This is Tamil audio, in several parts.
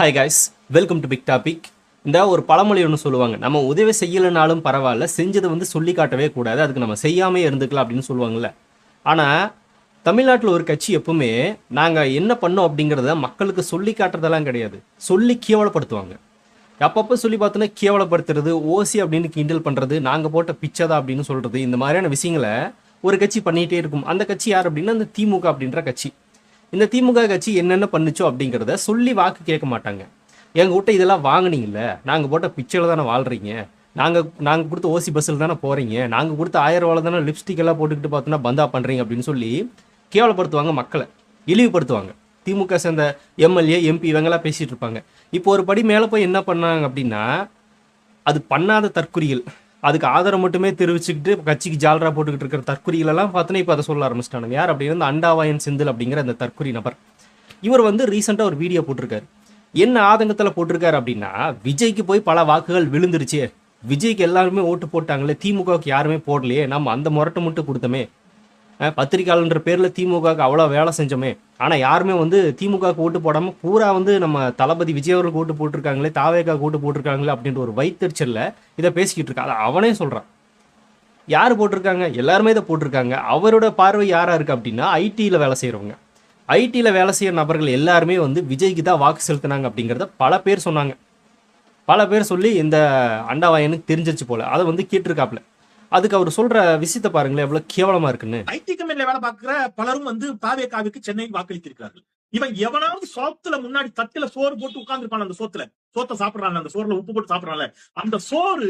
Hi guys, welcome to big topic. இந்த ஒரு பழமொழி ஒன்று சொல்லுவாங்க, நம்ம உதவி செய்யலைனாலும் பரவாயில்ல, செஞ்சதை சொல்லி காட்டவே கூடாது, அதுக்கு நம்ம செய்யாமே இருந்துக்கலாம் அப்படின்னு சொல்லுவாங்கள்ல. ஆனால் தமிழ்நாட்டில் ஒரு கட்சி எப்பவுமே நாங்கள் என்ன பண்ணோம் அப்படிங்கிறத மக்களுக்கு சொல்லி காட்டுறதெல்லாம் கிடையாது, சொல்லி கேவலப்படுத்துவாங்க. அப்பப்போ சொல்லி பார்த்தோன்னா கேவலப்படுத்துறது, ஓசி அப்படின்னு கிண்டல் பண்ணுறது, நாங்கள் போட்ட பிச்சை அப்படின்னு சொல்கிறது, இந்த மாதிரியான விஷயங்களை ஒரு கட்சி பண்ணிகிட்டே இருக்கும். அந்த கட்சி யார் அப்படின்னா இந்த திமுக அப்படின்ற கட்சி. இந்த திமுக கட்சி என்னென்ன பண்ணுச்சோ அப்படிங்கிறத சொல்லி வாக்கு கேட்க மாட்டாங்க. எங்கள் கிட்ட இதெல்லாம் வாங்கினீங்கல்ல, நாங்கள் போட்ட பிக்சரில் தானே வாழ்கிறீங்க, நாங்கள் கொடுத்த ஓசி பஸ்ஸில் தானே போகிறீங்க, நாங்கள் கொடுத்த 1000 ரூபாவில் தானே லிப்ஸ்டிக் எல்லாம் போட்டுக்கிட்டு பார்த்தோன்னா பந்தா பண்ணுறீங்க அப்படின்னு சொல்லி கேவலப்படுத்துவாங்க, மக்களை இழிவுபடுத்துவாங்க. திமுக சேர்ந்த எம்எல்ஏ எம்பி இவங்கெல்லாம் பேசிகிட்டு இருப்பாங்க. இப்போ ஒரு படி மேலே போய் என்ன பண்ணாங்க அப்படின்னா, அது பண்ணாத தற்குறிகள், அதுக்கு ஆதரவு மட்டுமே தெரிவிச்சுக்கிட்டு கட்சிக்கு ஜாலரா போட்டுக்கிட்டு இருக்கிற தற்குறிகளெல்லாம் பார்த்தோன்னா இப்போ அதை சொல்ல ஆரம்பிச்சிட்டாங்க. யார் அப்படின்னா இந்த அண்டாவாயன் செந்தில் அப்படிங்கிற அந்த தற்குறி நபர். இவர் ரீசெண்டாக ஒரு வீடியோ போட்டிருக்காரு. என்ன ஆதங்கத்தில் போட்டிருக்காரு அப்படின்னா, விஜய்க்கு போய் பல வாக்குகள் விழுந்துருச்சு, விஜய்க்கு எல்லாருமே ஓட்டு போட்டாங்களே, திமுகவுக்கு யாருமே போடலையே, நம்ம அந்த முரட்டை மட்டும் கொடுத்தோமே, பத்திரிகையாளன்ற பேரில் திமுகவுக்கு அவ்வளோ வேலை செஞ்சோமே, ஆனால் யாருமே திமுகவுக்கு ஓட்டு போடாமல் பூரா நம்ம தளபதி விஜய் அவர்களுக்கு ஓட்டு போட்டிருக்காங்களே, தாவேக்காவுக்கு ஓட்டு போட்டிருக்காங்களே அப்படின்ற ஒரு வைத்தறிச்சலில் இதை பேசிக்கிட்டு இருக்கா. அதை அவனே சொல்கிறான். யார் போட்டிருக்காங்க? எல்லாருமே இதை போட்டிருக்காங்க. அவரோட பார்வை யாராக இருக்குது அப்படின்னா ஐடியில் வேலை செய்கிறவங்க. ஐடியில் வேலை செய்கிற நபர்கள் எல்லாருமே விஜய்க்கு தான் வாக்கு செலுத்தினாங்க அப்படிங்கிறத பல பேர் சொன்னாங்க. பல பேர் சொல்லி இந்த அண்டாவாயனுக்கு தெரிஞ்சிருச்சு போல, அதை கேட்டிருக்காப்புல. அதுக்கு அவர் சொல்ற விஷயத்த பாருங்களேன், எவ்வளவு கேவலமா இருக்குன்னு. ஐடி கம்பெனில வேலை பார்க்கிற பலரும் தாவேகாவுக்கு சென்னை வாக்களித்திருக்கிறார்கள். இவன் எவனாவது சோத்துல முன்னாடி தட்டுல சோறு போட்டு உட்கார்ந்துருப்பான், அந்த சோத்தை சாப்பிடறாங்க, அந்த சோறுல உப்பு போட்டு சாப்பிடறாங்க, அந்த சோறு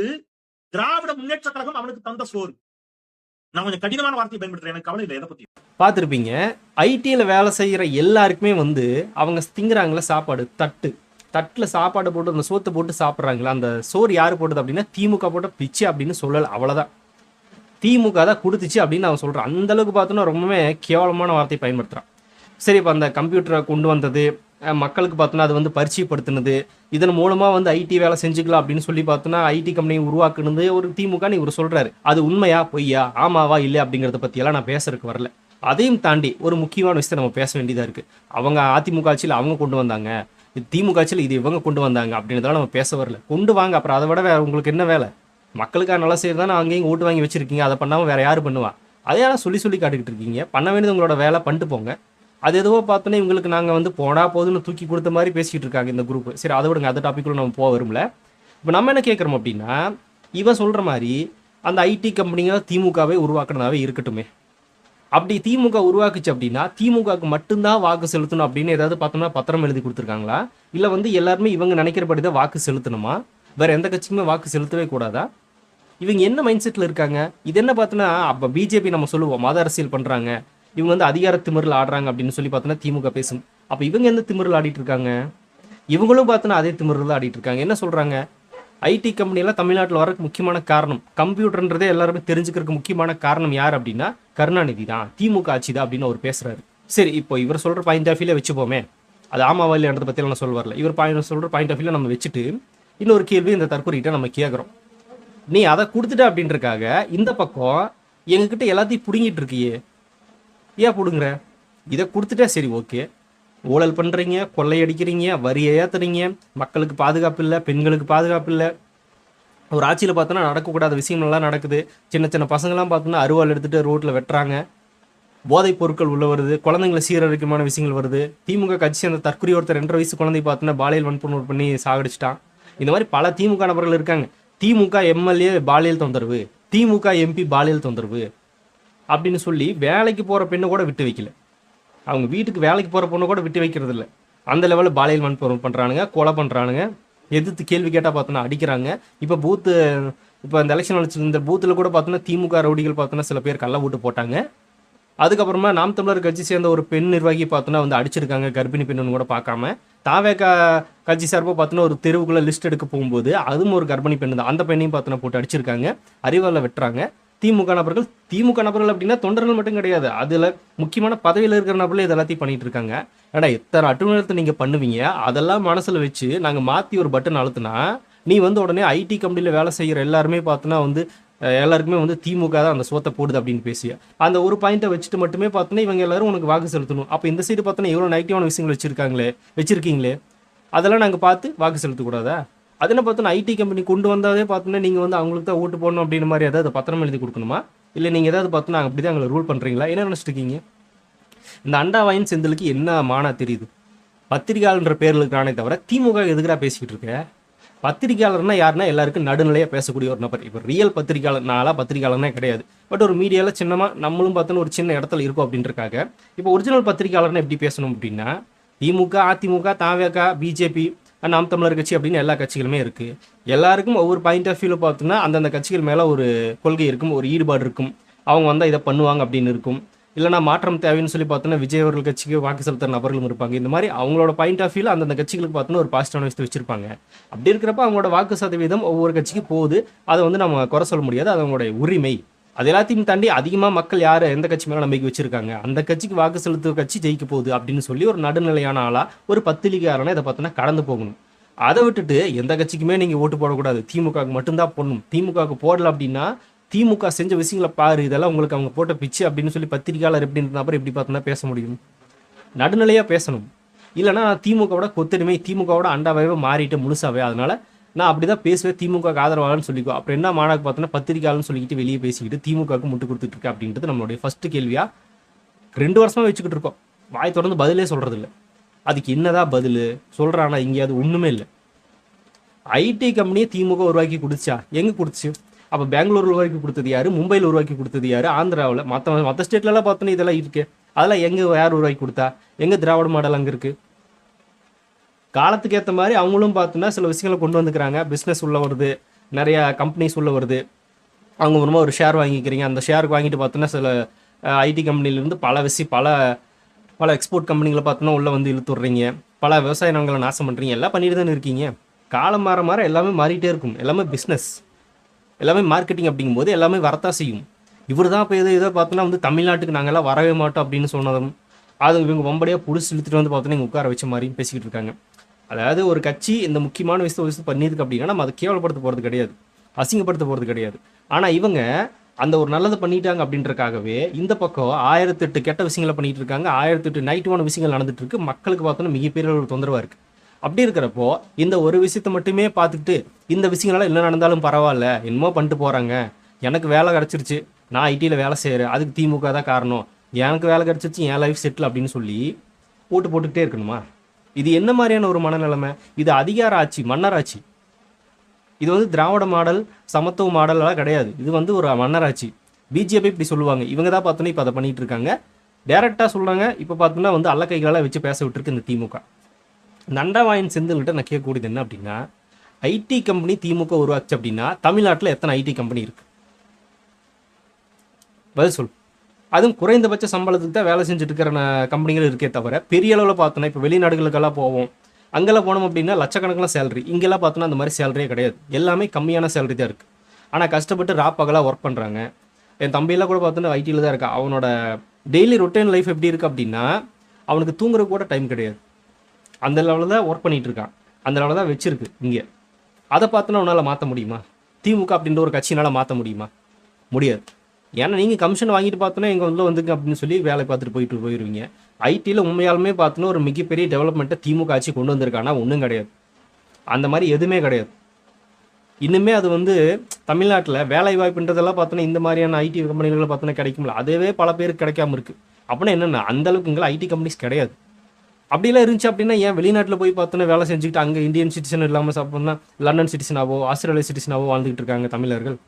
திராவிட முன்னேற்ற கழகம் அவனுக்கு தந்த சோறு. நான் கொஞ்சம் கடினமான வார்த்தையை பயன்படுத்துறேன், எனக்கு கவலை இல்லை. எதை பத்தி பார்த்துருப்பீங்க, ஐடியில வேலை செய்யற எல்லாருக்குமே அவங்க திங்குறாங்களே சாப்பாடு, தட்டில் சாப்பாடு போட்டு அந்த சோத்தை போட்டு சாப்பிட்றாங்களா, அந்த சோறு யார் போட்டது அப்படின்னா திமுக போட்ட பிச்சை அப்படின்னு சொல்லலை, அவ்வளோதான். திமுக தான் கொடுத்துச்சு அப்படின்னு அவன் சொல்கிறான். அந்தளவுக்கு பார்த்தோன்னா ரொம்பவே கேவலமான வார்த்தையை பயன்படுத்துகிறான். சரி, இப்போ அந்த கம்ப்யூட்டரை கொண்டு வந்தது, மக்களுக்கு பார்த்தோன்னா அது பரிச்சயப்படுத்தினது, இதன் மூலமாக ஐடி வேலை செஞ்சுக்கலாம் அப்படின்னு சொல்லி பார்த்தோன்னா ஐடி கம்பெனியை உருவாக்குனது ஒரு திமுகன்னு இவர் சொல்கிறாரு. அது உண்மையா பொய்யா, ஆமாவா இல்லை அப்படிங்கிறத பற்றியெல்லாம் நான் பேசுறதுக்கு வரல. அதையும் தாண்டி ஒரு முக்கியமான விஷயத்தை நம்ம பேச வேண்டியதாக இருக்குது. அவங்க அதிமுக ஆட்சியில் அவங்க கொண்டு வந்தாங்க, இது திமுக ஆட்சியில் இது இவங்க கொண்டு வந்தாங்க அப்படின்றதால நம்ம பேச வரல. கொண்டு வாங்க, அப்புறம் அதை விட வேறு உங்களுக்கு என்ன வேலை? மக்களுக்காக நல்லா செய்யறது தான் அங்கேயும் ஓட்டு வாங்கி வச்சிருக்கீங்க, அதை பண்ணாமல் வேற யார் பண்ணுவா? அதையெல்லாம் சொல்லி காட்டிக்கிட்டு இருக்கீங்க. பண்ண வேண்டியது உங்களோட வேலை, பண்ணிட்டு போங்க. அது எதுவோ பார்த்தோன்னே இவங்களுக்கு நாங்கள் போனா போதுன்னு தூக்கி கொடுத்த மாதிரி பேசிக்கிட்டு இருக்காங்க இந்த குரூப். சரி, அதை விடுங்க, அந்த டாப்பிக்குள்ள நம்ம போக வரும்ல. இப்போ நம்ம என்ன கேட்குறோம் அப்படின்னா, இவன் சொல்கிற மாதிரி அந்த ஐடி கம்பெனிங்க திமுகவே உருவாக்குறதாவே இருக்கட்டுமே. அப்படி திமுக உருவாக்குச்சு அப்படின்னா திமுகவுக்கு மட்டும்தான் வாக்கு செலுத்தணும் அப்படின்னு ஏதாவது பார்த்தோம்னா பத்திரம் எழுதி கொடுத்துருக்காங்களா? இல்லை எல்லாருமே இவங்க நினைக்கிறபடி தான் வாக்கு செலுத்தணுமா? வேற எந்த கட்சிக்குமே வாக்கு செலுத்தவே கூடாதா? இவங்க என்ன மைண்ட் செட்டில் இருக்காங்க? இது என்ன பார்த்தோன்னா, அப்போ பிஜேபி நம்ம சொல்லுவோம் மத அரசியல் பண்ணுறாங்க, இவங்க அதிகார திமிரில் ஆடுறாங்க அப்படின்னு சொல்லி பார்த்தோன்னா திமுக பேசும். அப்போ இவங்க எந்த திமிரில் ஆடிட்டு இருக்காங்க? இவங்களும் பார்த்தோன்னா அதே திமிரில் ஆடிட்டு இருக்காங்க. என்ன சொல்கிறாங்க? ஐடி கம்பெனியெல்லாம் தமிழ்நாட்டில் வரக்கு முக்கியமான காரணம், கம்ப்யூட்டர்ன்றதே எல்லாருமே தெரிஞ்சுக்கிறதுக்கு முக்கியமான காரணம் யார் அப்படின்னா கருணாநிதி தான், திமுக ஆட்சி தான் அப்படின்னு அவர் பேசுகிறாரு. சரி, இப்போ இவர் சொல்கிற பாயிண்ட் ஆஃப் வியூல வச்சுப்போமே, அது ஆமாவா இல்லைன்றதை பற்றியெல்லாம் நான் சொல்ல வரல. இவர் சொல்கிற பாயிண்ட் ஆஃப் வியூல நம்ம வச்சுட்டு இன்னொரு கேள்வி இந்த தற்கொலைகிட்ட நம்ம கேட்குறோம். நீ அதை கொடுத்துட்ட அப்படின்றக்காக இந்த பக்கம் எங்ககிட்ட எல்லாத்தையும் பிடுங்கிட்டு இருக்கியே, ஏன் பிடுங்குற? இதை கொடுத்துட்டா சரி, ஓகே, ஊழல் பண்ணுறீங்க, கொள்ளையடிக்கிறீங்க, வரியை ஏற்றுறீங்க, மக்களுக்கு பாதுகாப்பு இல்லை, பெண்களுக்கு பாதுகாப்பு இல்லை, ஒரு ஆட்சியில் பார்த்தோன்னா நடக்கக்கூடாத விஷயங்கள்லாம் நடக்குது. சின்ன சின்ன பசங்களாம் பார்த்தோன்னா அருவாள் எடுத்துகிட்டு ரோட்டில் வெட்டுறாங்க, போதைப் பொருட்கள் உள்ள வருது, குழந்தைங்களை சீரழிக்கமான விஷயங்கள் வருது. திமுக கட்சி அந்த தற்கொலை ஒருத்தர் 2.5 வயசு குழந்தை பார்த்தோன்னா பாலியல் வன்புணர்வு பண்ணி சாகடிச்சிட்டான். இந்த மாதிரி பல திமுக நபர்கள் இருக்காங்க. திமுக எம்எல்ஏ பாலியல் தொந்தரவு, திமுக எம்பி பாலியல் தொந்தரவு அப்படின்னு சொல்லி வேலைக்கு போகிற பெண்ணை கூட விட்டு வைக்கல, அவங்க வீட்டுக்கு வேலைக்கு போகிற பொண்ணை கூட விட்டு வைக்கிறது இல்லை. அந்த லெவலில் பாலியல் வன்புணர்வு பண்ணுறானுங்க, கொலை பண்ணுறானுங்க, எதிர்த்து கேள்வி கேட்டால் பார்த்தோன்னா அடிக்கிறாங்க. இப்போ இந்த எலெக்ஷன் அடிச்சு இந்த பூத்தில் கூட பார்த்தோன்னா திமுக ரவுடிகள் பார்த்தோன்னா சில பேர் கள்ள ஓட்டு போட்டாங்க. அதுக்கப்புறமா நாம் தமிழர் கட்சி சேர்ந்த ஒரு பெண் நிர்வாகி பார்த்தோன்னா அடிச்சிருக்காங்க, கர்ப்பிணி பெண்ணுன்னு கூட பார்க்காம. தாவேகா கட்சி சார்பாக பார்த்தோன்னா ஒரு தெருவுக்குள்ளே லிஸ்ட் எடுக்க போகும்போது அதுவும் ஒரு கர்ப்பிணி பெண்ணு தான், அந்த பெண்ணையும் பார்த்தோன்னா போட்டு அடிச்சிருக்காங்க, அறிவால் வெட்டுறாங்க. திமுக நபர்கள் அப்படின்னா தொண்டர்கள் மட்டும் கிடையாது, அதில் முக்கியமான பதவியில் இருக்கிற நபர்கள் இது எல்லாத்தையும் பண்ணிட்டு இருக்காங்க. ஏன்னா எத்தனை அட்டுநேரத்தை நீங்கள் பண்ணுவீங்க, அதெல்லாம் மனசில் வச்சு நாங்கள் மாற்றி ஒரு பட்டன் அழுத்தினா நீ உடனே ஐடி கம்பெனியில் வேலை செய்கிற எல்லாருமே பார்த்தோன்னா எல்லாருக்குமே திமுக தான் அந்த சோத்தை போடுது அப்படின்னு பேசிய அந்த ஒரு பாயிண்ட்டை வச்சுட்டு மட்டுமே பார்த்தோன்னா இவங்க எல்லாரும் உனக்கு வாக்கு செலுத்தணும். அப்போ இந்த சைடு பார்த்தோன்னா எவ்வளோ நெகட்டிவான விஷயங்கள் வச்சிருக்கீங்களே. அதெல்லாம் நாங்கள் பார்த்து வாக்கு செலுத்தக்கூடாதா? அதெல்லாம் பார்த்தோன்னா ஐடி கம்பெனி கொண்டு வந்தாலே பார்த்தோன்னா நீங்கள் வந்து அவங்களுக்கு தான் ஓட்டு போடணும் அப்படின்ற மாதிரி ஏதாவது பத்திரம் எழுதி கொடுக்கணுமா? இல்லை நீங்கள் ஏதாவது பார்த்தோன்னா அப்படி தான் எங்களை ரூல் பண்ணுறீங்களா? என்ன நினச்சிட்டு இருக்கீங்க? இந்த அண்டா வாயின் செந்திலுக்கு என்ன மானா தெரியுது? பத்திரிகையாளர்ன்ற பேரில் இருக்கிறானே தவிர திமுக எதுக்குடா பேசிக்கிட்டு இருக்க? பத்திரிகையாளர்னா யாருன்னா எல்லாருக்கும் நடுநிலையாக பேசக்கூடிய ஒரு நபர். இப்போ ரியல் பத்திரிகையாளர், நான்லாம் பத்திரிகையாளர்னே கிடையாது, பட் ஒரு மீடியாவில் சின்னமாக நம்மளும் பார்த்தோன்னா ஒரு சின்ன இடத்துல இருக்கும் அப்படின்றக்காக. இப்போ ஒரிஜினல் பத்திரிகையாளர்னா எப்படி பேசணும் அப்படின்னா, திமுக, அதிமுக, தாவேகா, பிஜேபி, நாம் தமிழர் கட்சி அப்படின்னு எல்லா கட்சிகளுமே இருக்குது. எல்லாருக்கும் ஒவ்வொரு பாயிண்ட் ஆஃப் வியூவில் பார்த்தோன்னா அந்தந்த கட்சிகள் மேலே ஒரு கொள்கை இருக்கும், ஒரு ஈடுபாடு இருக்கும். அவங்க வந்தால் இதை பண்ணுவாங்க அப்படின்னு இருக்கும். இல்லைனா மாற்றம் தேவைன்னு சொல்லி பார்த்தோன்னா விஜய் அவர்கள் கட்சிக்கு வாக்கு செலுத்துகிற நபர்களும் இருப்பாங்க. இந்த மாதிரி அவங்களோட பாயிண்ட் ஆஃப் வியூவில் அந்தந்த கட்சிகளுக்கு பார்த்தோன்னா ஒரு பாசிட்டிவான விஷயத்தை வச்சிருப்பாங்க. அப்படி இருக்கிறப்ப அவங்களோட வாக்கு சதவீதம் ஒவ்வொரு கட்சிக்கு போகுது. அதை வந்து நம்ம குறை சொல்ல முடியாது, அது அவங்களுடைய உரிமை. அது எல்லாத்தையும் தாண்டி அதிகமாக மக்கள் யார் எந்த கட்சி மேலே நம்பிக்கை வச்சிருக்காங்க, அந்த கட்சிக்கு வாக்கு செலுத்துற கட்சி ஜெயிக்க போகுது அப்படின்னு சொல்லி ஒரு நடுநிலையான ஆளாக ஒரு பத்திரிகையாளனை இதை பார்த்தோன்னா கடந்து போகணும். அதை விட்டுட்டு எந்த கட்சிக்குமே நீங்கள் ஓட்டு போடக்கூடாது, திமுகவுக்கு மட்டும்தான் போடணும், திமுகவுக்கு போடல அப்படின்னா திமுக செஞ்ச விஷயங்களை பாரு, இதெல்லாம் உங்களுக்கு அவங்க போட்ட பிச்சு அப்படின்னு சொல்லி பத்திரிகையாளர் எப்படின்ற நபர் எப்படி பார்த்தோன்னா பேச முடியும்? நடுநிலையாக பேசணும். இல்லைனா திமுகவோட கொத்தடிமை, திமுகவோட அண்டாவே மாறிட்டு முழுசாவே, அதனால நான் அப்படி தான் பேசுவேன், திமுக ஆதரவாளன்னு சொல்லிக்கோ. அப்புறம் என்ன மாநாக்கு பார்த்தோன்னா பத்திரிகையாளர்னு சொல்லிக்கிட்டு வெளியே பேசிக்கிட்டு திமுகவுக்கு முட்டு கொடுத்துட்டு இருக்கு அப்படின்றது நம்மளுடைய ஃபர்ஸ்ட் கேள்வியாக 2 வருஷமாக வச்சுக்கிட்டு இருக்கோம். வாய் தொடர்ந்து பதிலே சொல்கிறது இல்லை. அதுக்கு என்னதான் பதில் சொல்கிறானா? எங்கேயாவது ஒன்றுமே இல்லை. ஐடி கம்பெனியை திமுக உருவாக்கி கொடுத்தா? எங்கே கொடுத்துச்சு? அப்போ பெங்களூர் உருவாக்கி கொடுத்தது யார்? மும்பையில் உருவாக்கி கொடுத்தது யார்? ஆந்திராவில், மற்ற ஸ்டேட்லலாம் பார்த்தோன்னா இதெல்லாம் இருக்கு. அதெல்லாம் எங்கே யார் உருவாக்கி கொடுத்தா? எங்கே திராவிட மாடல் அங்கே இருக்குது? காலத்துக்கு ஏற்ற மாதிரி அவங்களும் பார்த்தோன்னா சில விஷயங்களை கொண்டு வந்துக்கிறாங்க. பிஸ்னஸ் உள்ள வருது, நிறைய கம்பெனிஸ் உள்ள வருது. அவங்க மூலமாக ஒரு ஷேர் வாங்கிக்கிறீங்க, அந்த ஷேருக்கு வாங்கிட்டு பார்த்தோன்னா சில ஐடி கம்பெனிலேருந்து பல எக்ஸ்போர்ட் கம்பெனிகளை பார்த்தோன்னா உள்ளே வந்து இழுத்து விட்றீங்க, பல விவசாய நிலங்களை நாசம் பண்ணுறீங்க, எல்லாம் பண்ணிட்டு தானே இருக்கீங்க. காலம் மாற எல்லாமே மாறிட்டே இருக்கும். எல்லாமே பிஸ்னஸ், எல்லாமே மார்க்கெட்டிங் அப்படிங்கும்போது எல்லாமே வரத்தான் செய்யும். இவர் தான் இப்போ இதை பார்த்தோன்னா வந்து தமிழ்நாட்டுக்கு நாங்கள்லாம் வரவே மாட்டோம் அப்படின்னு சொன்னதும் அது இவங்க வம்படியாக பிடிச்சி இழுத்துட்டு வந்து பார்த்தோன்னா இங்கே உட்கார வச்ச மாதிரியும் பேசிக்கிட்டு இருக்காங்க. அதாவது ஒரு கட்சி இந்த முக்கியமான விஷயத்தை பண்ணியிருக்கு அப்படின்னா நம்ம அதை கேவலப்படுத்த போகிறது கிடையாது, அசிங்கப்படுத்த போகிறது கிடையாது. ஆனால் இவங்க அந்த ஒரு நல்லது பண்ணிட்டாங்க அப்படின்றக்காகவே இந்த பக்கம் 1008 கெட்ட விஷயங்களை பண்ணிட்டு இருக்காங்க, 1008 நைட்டிவான விஷயங்கள் நடந்துட்டு இருக்கு. மக்களுக்கு பார்த்தோன்னா மிகப்பெரிய ஒரு தொந்தரவாக இருக்குது. அப்படி இருக்கிறப்போ இந்த ஒரு விஷயத்தை மட்டுமே பார்த்துக்கிட்டு இந்த விஷயங்களால் என்ன நடந்தாலும் பரவாயில்ல, என்னமோ பண்ணிட்டு போகிறாங்க, எனக்கு வேலை கிடச்சிருச்சு, நான் ஐடியில் வேலை செய்கிறேன், அதுக்கு திமுக தான் காரணம், எனக்கு வேலை கிடச்சிருச்சு, என் லைஃப் செட்டில் அப்படின்னு சொல்லி ஓட்டு போட்டுக்கிட்டே இருக்கணுமா? இது என்ன மாதிரியான ஒரு மனநிலைமை? இது அதிகார ஆட்சி, மன்னராட்சி. இது வந்து திராவிட மாடல், சமத்துவ மாடலாம் கிடையாது. இது வந்து ஒரு மன்னராட்சி. பிஜேபி இப்படி சொல்லுவாங்க, இவங்க தான் பார்த்தோன்னா இப்போ அதை பண்ணிட்டு இருக்காங்க. டேரெக்டாக சொல்கிறாங்க. இப்போ பார்த்தோன்னா வந்து அல்ல கைகளால் வச்சு பேச விட்டுருக்கு இந்த திமுக. நண்டவாயின் செந்தில்கிட்ட நான் கேட்கக்கூடியது என்ன அப்படின்னா, ஐடி கம்பெனி திமுக உருவாச்சு அப்படின்னா தமிழ்நாட்டில் எத்தனை ஐடி கம்பெனி இருக்கு? பதில் சொல். அதுவும் குறைந்தபட்ச சம்பளத்துக்கு தான் வேலை செஞ்சுட்டு இருக்கிற கம்பெனிகள் இருக்கே தவிர பெரிய அளவில் பார்த்தோன்னா இப்போ வெளிநாடுகளுக்கெல்லாம் போவோம், அங்கெல்லாம் போனோம் அப்படின்னா லட்சக்கணக்கில் சேலரி. இங்கெல்லாம் பார்த்தோன்னா அந்த மாதிரி சேலரியே கிடையாது, எல்லாமே கம்மியான சேலரி தான் இருக்குது. ஆனால் கஷ்டப்பட்டு ராப்பகலாக ஒர்க் பண்ணுறாங்க. என் தம்பியெல்லாம் கூட பார்த்தோன்னா ஐடியில் தான் இருக்கா. அவனோட டெய்லி ரொட்டீன் லைஃப் எப்படி இருக்குது அப்படின்னா அவனுக்கு தூங்குற கூட டைம் கிடையாது. அந்த லெவலில் தான் ஒர்க் பண்ணிகிட்டு இருக்கான், அந்த லெவலில் தான் வச்சுருக்கு இங்கே. அதை பார்த்தோன்னா உன்னால் மாற்ற முடியுமா? திமுக அப்படின்ற ஒரு கட்சினால் மாற்ற முடியுமா? முடியாது. ஏன்னா நீங்கள் கமிஷன் வாங்கிட்டு பார்த்தோன்னா எங்கள் வந்துங்க அப்படின்னு சொல்லி வேலை பார்த்துட்டு போயிடுவீங்க. ஐடியில் உண்மையாலுமே பார்த்தோன்னா ஒரு மிகப்பெரிய டெவலப்மெண்ட்டை திமுக ஆட்சி கொண்டு வந்திருக்கானா? ஒன்றும் கிடையாது. அந்த மாதிரி எதுவுமே கிடையாது. இன்னுமே அது வந்து தமிழ்நாட்டில் வேலை வாய்ப்புன்றதெல்லாம் பார்த்தோன்னா இந்த மாதிரியான ஐடி கம்பெனிகளை பார்த்தோன்னா கிடைக்கும்ல, அதுவே பல பேருக்கு கிடைக்காம இருக்குது. அப்படின்னா என்னென்ன அந்தளவுக்கு இங்கே ஐடி கம்பெனிஸ் கிடையாது. அப்படிலாம் இருந்துச்சு அப்படின்னா ஏன் வெளிநாட்டில் போய் பார்த்தோன்னா வேலை செஞ்சுக்கிட்டு அங்கே இந்தியன் சிட்டிசன் இல்லாமல் சாப்பிட்னா லண்டன் சிட்டிசனாவோ ஆஸ்திரேலியா சிட்டிசனாவோ வாழ்ந்துக்கிட்டு இருக்காங்க தமிழர்கள்.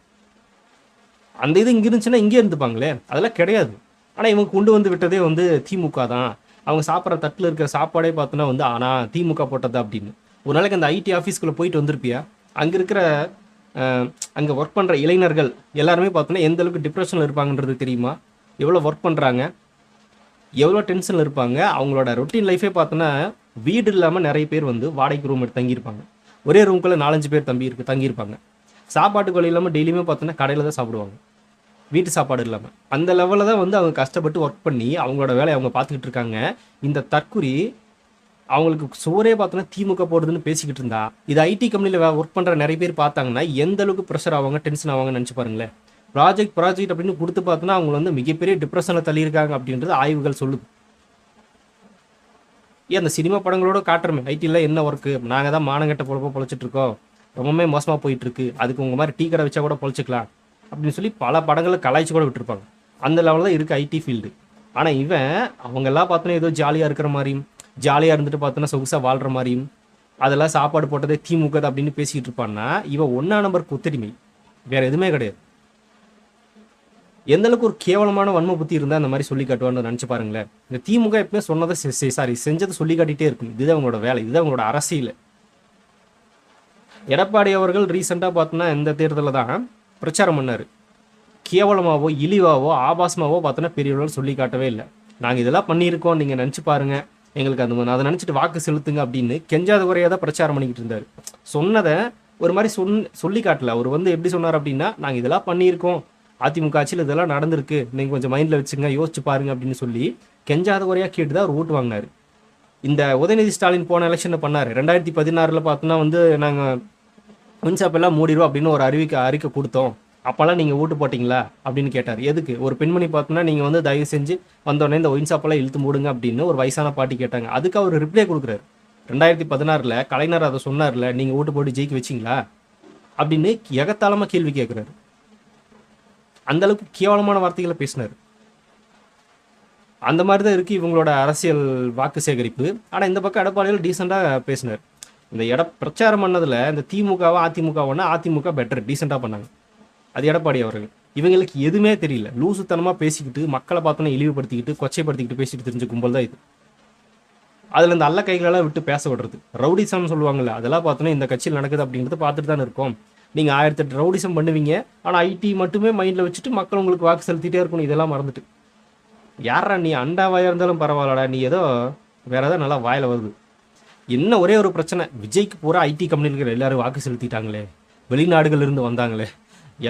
அந்த இது இங்கே இருந்துச்சுன்னா இங்கே இருந்துப்பாங்களே, அதெல்லாம் கிடையாது. ஆனால் இவங்க கொண்டு வந்து விட்டதே வந்து திமுக தான். அவங்க சாப்பிட்ற தட்டில் இருக்கிற சாப்பாடே பார்த்தோன்னா வந்து ஆனால் திமுக போட்டதா அப்படின்னு. ஒரு நாளைக்கு அந்த ஐடி ஆஃபீஸ்க்குள்ளே போயிட்டு வந்திருப்பியா? அங்கே இருக்கிற அங்கே ஒர்க் பண்ணுற இளைஞர்கள் எல்லாருமே பார்த்தோன்னா எந்த அளவுக்கு டிப்ரெஷனில் இருப்பாங்கன்றது தெரியுமா? எவ்வளோ ஒர்க் பண்ணுறாங்க, எவ்வளோ டென்ஷனில் இருப்பாங்க. அவங்களோட ரொட்டீன் லைஃபே பார்த்தோன்னா வீடு இல்லாமல் நிறைய பேர் வந்து வாடகைக்கு ரூம் எடுத்து தங்கியிருப்பாங்க. ஒரே ரூம்குள்ளே 4-5 பேர் தங்கியிருப்பாங்க. சாப்பாட்டுக்கு வழி இல்லாமல் டெய்லியுமே பார்த்தோன்னா கடையில் தான் சாப்பிடுவாங்க, வீட்டு சாப்பாடு இல்லாமல். அந்த லெவலில் தான் வந்து அவங்க கஷ்டப்பட்டு ஒர்க் பண்ணி அவங்களோட வேலையை அவங்க பார்த்துக்கிட்டு இருக்காங்க. இந்த தற்குறி அவங்களுக்கு சோரே பார்த்தோன்னா திமுக போடுதுன்னு பேசிக்கிட்டு இருந்தா இது ஐடி கம்பெனியில் ஒர்க் பண்ணுற நிறைய பேர் பார்த்தாங்கன்னா எந்த அளவுக்கு ப்ரெஷர் ஆவாங்க, டென்ஷன் ஆவாங்கன்னு நினச்சி பாருங்களேன். ப்ராஜெக்ட் அப்படின்னு கொடுத்து பார்த்தோன்னா அவங்க வந்து மிகப்பெரிய டிப்ரெஷனில் தள்ளியிருக்காங்க அப்படின்றது ஆய்வுகள் சொல்லுது. ஏன் அந்த சினிமா படங்களோட காட்டுறமே ஐடியில் என்ன ஒர்க்கு, நாங்கள் தான் மானங்கட்ட பொழப்ப பொழைச்சிட்டு இருக்கோம், ரொம்பவே மோசமாக போயிட்டு இருக்கு, அதுக்கு உங்கள் மாதிரி டீ கடை வச்சா கூட பொழைச்சிக்கலாம் அப்படின்னு சொல்லி பல படங்களை கலாய்ச்சி கூட விட்டுருப்பாங்க. அந்த லெவலில் தான் இருக்குது ஐடி ஃபீல்டு. ஆனால் இவன் அவங்கெல்லாம் பார்த்தோன்னா ஏதோ ஜாலியாக இருக்கிற மாதிரியும், ஜாலியாக இருந்துட்டு பார்த்தோன்னா சொகுசாக வாழ்கிற மாதிரியும், அதெல்லாம் சாப்பாடு போட்டதே திமுக அப்படின்னு பேசிக்கிட்டு இருப்பான்னா இவன் 1ஆம் நம்பர் கொத்தடிமை, வேற எதுவுமே கிடையாது. எந்த அளவுக்கு ஒரு கேவலமான வன்ம புத்தி இருந்தால் அந்த மாதிரி சொல்லி காட்டுவான்னு நினச்சி பாருங்களேன். இந்த திமுக எப்பவுமே சொன்னதை செஞ்சதை சொல்லி காட்டிகிட்டே இருக்கும். இதுதான் அவங்களோட வேலை, இதுதான் அவங்களோட அரசியல். எடப்பாடி அவர்கள் ரீசெண்டாக பார்த்தோன்னா இந்த தேர்தலில் தான் பிரச்சாரம் பண்ணார். கேவலமாவோ இழிவாவோ ஆபாசமாவோ பார்த்தோன்னா பெரியவர்கள் சொல்லி காட்டவே இல்லை. நாங்கள் இதெல்லாம் பண்ணியிருக்கோம், நீங்கள் நினச்சி பாருங்க, எங்களுக்கு அதை நினச்சிட்டு வாக்கு செலுத்துங்க அப்படின்னு கெஞ்சாத குறையாக தான் பிரச்சாரம் பண்ணிக்கிட்டு இருந்தார். சொன்னதை ஒரு மாதிரி சொல்லி காட்டல. அவர் வந்து எப்படி சொன்னார் அப்படின்னா, நாங்கள் இதெல்லாம் பண்ணியிருக்கோம், அதிமுக ஆட்சியில் இதெல்லாம் நடந்திருக்கு, நீங்கள் கொஞ்சம் மைண்டில் வச்சுங்க, யோசிச்சு பாருங்க அப்படின்னு சொல்லி கெஞ்சாத குறையாக கேட்டு தான் அவர் ஓட்டு வாங்கினார். இந்த உதயநிதி ஸ்டாலின் போன எலெக்ஷனில் பண்ணார். 2016 பார்த்தோன்னா வந்து நாங்கள் மின்சாப்பெல்லாம் மூடிடுவோம் அப்படின்னு ஒரு அறிக்கை கொடுத்தோம், அப்போல்லாம் நீங்கள் ஓட்டு போட்டிங்களா அப்படின்னு கேட்டார். எதுக்கு? ஒரு பெண்மணி பார்த்தோன்னா நீங்கள் வந்து தயவு செஞ்சு வந்தோடனே இந்த ஒயின் ஷாப்பெல்லாம் இழுத்து மூடுங்க அப்படின்னு ஒரு வயசான பாட்டி கேட்டாங்க. அதுக்கு அவர் ரிப்ளை கொடுக்குறாரு. 2016 கலைஞர் அதை சொன்னார்ல, நீங்கள் ஓட்டு போட்டு ஜெயிக்க வச்சிங்களா அப்படின்னு எகத்தாளமாக கேள்வி கேட்குறாரு. அந்த அளவுக்கு கேவலமான வார்த்தைகளை பேசினார். அந்த மாதிரி தான் இருக்குது இவங்களோட அரசியல் வாக்கு சேகரிப்பு. ஆனால் இந்த பக்கம் எடப்பாடியில் டீசெண்டாக பேசினார். இந்த பிரச்சாரம் பண்ணதில் இந்த திமுகவா அதிமுகவானா அதிமுக பெட்டர், டீசெண்டாக பண்ணாங்க. அது எடப்பாடி அவர்கள். இவங்களுக்கு எதுவுமே தெரியல, லூசுத்தனமாக பேசிக்கிட்டு மக்களை பார்த்தோன்னா இழிவுபடுத்திக்கிட்டு கொச்சைப்படுத்திக்கிட்டு பேசிட்டு தெரிஞ்ச கும்பல் தான் இது. அதில் இந்த அல்ல கைகளெல்லாம் விட்டு பேச விடுறது, ரவுடிசம் சொல்லுவாங்கள்ல, அதெல்லாம் பார்த்தோன்னா இந்த கட்சியில் நடக்குது அப்படிங்கிறத பார்த்துட்டு தானே இருக்கோம். நீங்கள் 1008 ரவுடிசம் பண்ணுவீங்க, ஆனால் ஐடி மட்டுமே மைண்டில் வச்சுட்டு மக்கள் உங்களுக்கு வாக்கு செலுத்திட்டே இருக்கணும். இதெல்லாம் மறந்துட்டு யாரா நீ அண்டாவாயாக இருந்தாலும் பரவாயில்லடா, நீ ஏதோ வேற ஏதோ நல்லா வாயில் வருது. என்ன ஒரே ஒரு பிரச்சனை, விஜய்க்கு பூரா ஐடி கம்பெனிகள் எல்லாரும் வாக்கு செலுத்திட்டாங்களே, வெளிநாடுகள் இருந்து வந்தாங்களே,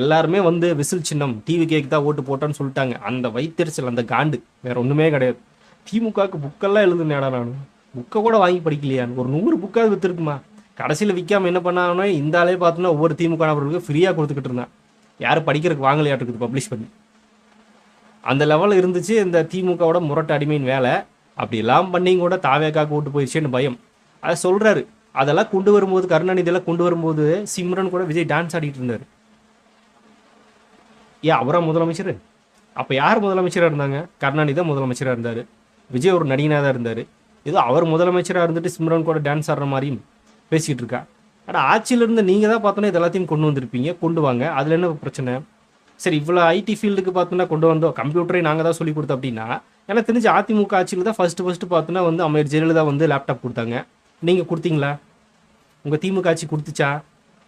எல்லாருமே வந்து விசில் சின்னம் டிவி கேக்கு தான் ஓட்டு போட்டோன்னு சொல்லிட்டாங்க. அந்த வைத்தறிச்சல், அந்த காண்டு வேற ஒன்றுமே கிடையாது. திமுகவுக்கு புக்கெல்லாம் எழுதுனேடா, நான் புக்கை கூட வாங்கி படிக்கலையான்னு. ஒரு 100 புக்காவது விற்றுருக்குமா? கடைசியில் விற்காமல் என்ன பண்ணாங்கன்னா இந்த ஆளே பார்த்தோன்னா ஒவ்வொரு திமுக நபர்களுக்கு ஃப்ரீயாக கொடுத்துக்கிட்டு இருந்தான். யாரும் படிக்கிறதுக்கு வாங்கலையாட்டுக்குது பப்ளிஷ் பண்ணி. அந்த லெவலில் இருந்துச்சு இந்த திமுகவோட முரட்டு அடிமையின் வேலை. அப்படி எல்லாம் பண்ணியும் கூட தாவேக்காக்கு ஓட்டு போயிடுச்சேன்னு பயம். அதை சொல்கிறாரு. அதெல்லாம் கொண்டு வரும்போது, கருணாநிதியெல்லாம் கொண்டு வரும்போது சிம்ரன் கூட விஜய் டான்ஸ் ஆடிட்டு இருந்தார். ஏன் அவரா முதலமைச்சர்? அப்போ யார் முதலமைச்சராக இருந்தாங்க? கருணாநிதி தான் முதலமைச்சராக இருந்தார். விஜய் ஒரு நடிகனாக தான் இருந்தார். ஏதோ அவர் முதலமைச்சராக இருந்துட்டு சிம்ரன் கூட டான்ஸ் ஆடுற மாதிரியும் பேசிக்கிட்டு இருக்கா. ஆனால் ஆட்சியிலிருந்து நீங்கள் தான் பார்த்தோன்னா இது எல்லாத்தையும் கொண்டு வந்திருப்பீங்க, கொண்டு வாங்க, அதில் என்ன பிரச்சனை? சரி, இவ்வளோ ஐடி ஃபீல்டுக்கு பார்த்தோன்னா கொண்டு வந்தோம், கம்ப்யூட்டரை நாங்கள் தான் சொல்லி கொடுத்தோம் அப்படின்னா, எனக்கு தெரிஞ்சு அதிமுக ஆட்சியில் தான் ஃபஸ்ட்டு பார்த்தோன்னா வந்து அம்மையார் ஜெயலலிதா வந்து லேப்டாப் கொடுத்தாங்க. நீங்கள் கொடுத்தீங்களா? உங்கள் திமுக ஆட்சி கொடுத்துச்சா?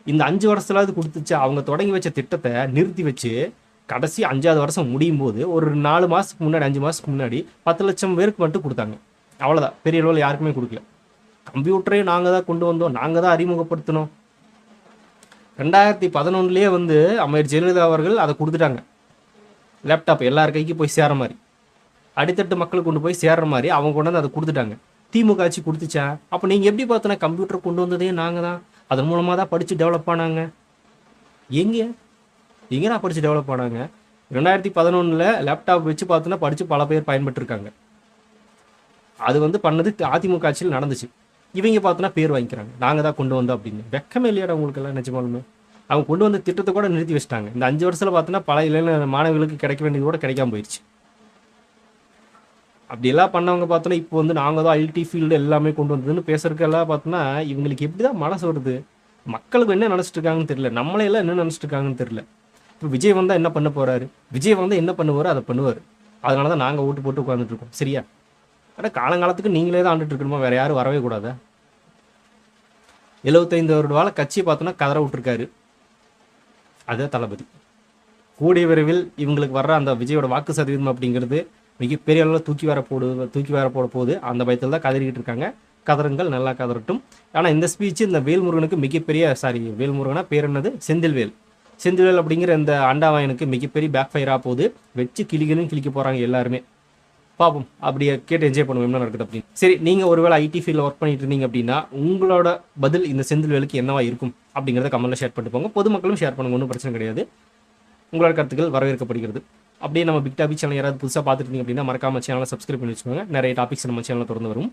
இந்த 5 வருஷத்துலாவது கொடுத்துச்சா? அவங்க தொடங்கி வச்ச திட்டத்தை நிறுத்தி வச்சு கடைசி 5வது வருஷம் முடியும் போது ஒரு 4 மாதத்துக்கு முன்னாடி 5 மாதத்துக்கு முன்னாடி 10 லட்சம் பேருக்கு மட்டும் கொடுத்தாங்க. அவ்வளோதான், பெரிய அளவில் யாருக்குமே கொடுக்கல. கம்ப்யூட்டரே நாங்கள் தான் கொண்டு வந்தோம், நாங்கள் தான் அறிமுகப்படுத்தினோம். 2011 வந்து அம்மையார் ஜெயலலிதா அவர்கள் அதை கொடுத்துட்டாங்க. லேப்டாப் எல்லார் கைக்கு போய் சேர்ற மாதிரி, அடித்தட்டு மக்களுக்கு கொண்டு போய் சேர்ற மாதிரி அவங்க கொண்டு வந்து அதை கொடுத்துட்டாங்க. திமுக ஆட்சி கொடுத்துச்சா? அப்போ நீங்கள் எப்படி பார்த்தோன்னா கம்ப்யூட்டர் கொண்டு வந்ததே நாங்கள் தான், அதன் மூலமாக தான் படித்து டெவலப் ஆனாங்க. எங்கேனா படித்து டெவலப் ஆனாங்க? 2011 லேப்டாப் வச்சு பார்த்தோன்னா படித்து பல பேர் பயன்பட்டுருக்காங்க. அது வந்து பண்ணது அதிமுக ஆட்சியில் நடந்துச்சு. இவங்க பார்த்தோன்னா பேர் வாங்கிக்கிறாங்க, நாங்கள் தான் கொண்டு வந்தோம் அப்படின்னு. வெக்கமே இல்லையாடா உங்களுக்கு எல்லாம்? நிஜமாலுமே அவங்க கொண்டு வந்த திட்டத்தை கூட நிறுத்தி வச்சிட்டாங்க. இந்த 5 வருஷத்தில் பார்த்தோன்னா பல இளைஞர் மாணவர்களுக்கு கிடைக்க வேண்டியது கூட கிடைக்காம போயிடுச்சு. அப்படியெல்லாம் பண்ணவங்க பார்த்தோன்னா இப்போ வந்து நாங்கள் தான் ஐடி ஃபீல்டு எல்லாமே கொண்டு வந்ததுன்னு பேசுறதுக்கெல்லாம் பார்த்தோன்னா இவங்களுக்கு எப்படி தான் மனசு வருது? மக்களுக்கு என்ன நினச்சிட்டு இருக்காங்கன்னு தெரியல, நம்மளையெல்லாம் என்ன நினச்சிட்டு இருக்காங்கன்னு தெரியல. இப்போ விஜய் வந்தால் என்ன பண்ண போகிறாரு? விஜய் வந்து என்ன பண்ணுவார்? அதை பண்ணுவார். அதனால தான் நாங்கள் ஓட்டு போட்டு உட்காந்துட்டு இருக்கோம். சரியா? ஆனால் காலங்காலத்துக்கு நீங்களே தான் ஆண்டுட்டு இருக்கணுமா? வேறு யாரும் வரவே கூடாதா? 75 வருட கட்சியை பார்த்தோன்னா கதற விட்டுருக்காரு. அதுதான் தளபதி. கூடிய விரைவில் இவங்களுக்கு வர்ற அந்த விஜயோட வாக்கு சதவீதம் அப்படிங்கிறது மிகப்பெரிய அளவில் தூக்கி வர போட போகுது. அந்த பயத்தில் தான் கதறிக்கிட்டு இருக்காங்க. கதறுங்கள், நல்லா கதறட்டும். ஆனால் இந்த ஸ்பீச்சு இந்த வேல்முருகனுக்கு மிகப்பெரிய வேல்முருகனா பேர் என்னது? செந்தில்வேல் அப்படிங்கிற இந்த அண்டாவாயனுக்கு மிகப்பெரிய பேக் ஃபயராக போகுது. வச்சு கிளிக்க போகிறாங்க எல்லாருமே. பார்ப்போம், அப்படியே கேட்டு என்ஜாய் பண்ணுவோம் என்ன நடக்குது அப்படின்னு. சரி, நீங்கள் ஒருவேளை ஐடி ஃபீல்டில் ஒர்க் பண்ணிட்டு இருந்தீங்க அப்படின்னா உங்களோட பதில் இந்த செந்தில்வேலுக்கு என்னவா இருக்கும் அப்படிங்கிறத கமெண்ட்டில் ஷேர் பண்ணிட்டு போங்க. பொதுமக்களும் ஷேர் பண்ணுங்க, ஒன்றும் பிரச்சனை கிடையாது. உங்களோட கருத்துக்கள் வரவேற்கப்படுகிறது. அப்படியே நம்ம பிக் டாபிக் சேனல் யாராவது புதுசாக பார்த்துட்டு இருந்தீங்க அப்படின்னா மறக்காம சேனலை சப்ஸ்கிரைப் பண்ணி வச்சுக்கோங்க. நிறைய டாபிக்ஸ் நம்ம சேனலில் தொடர்ந்து வரும்.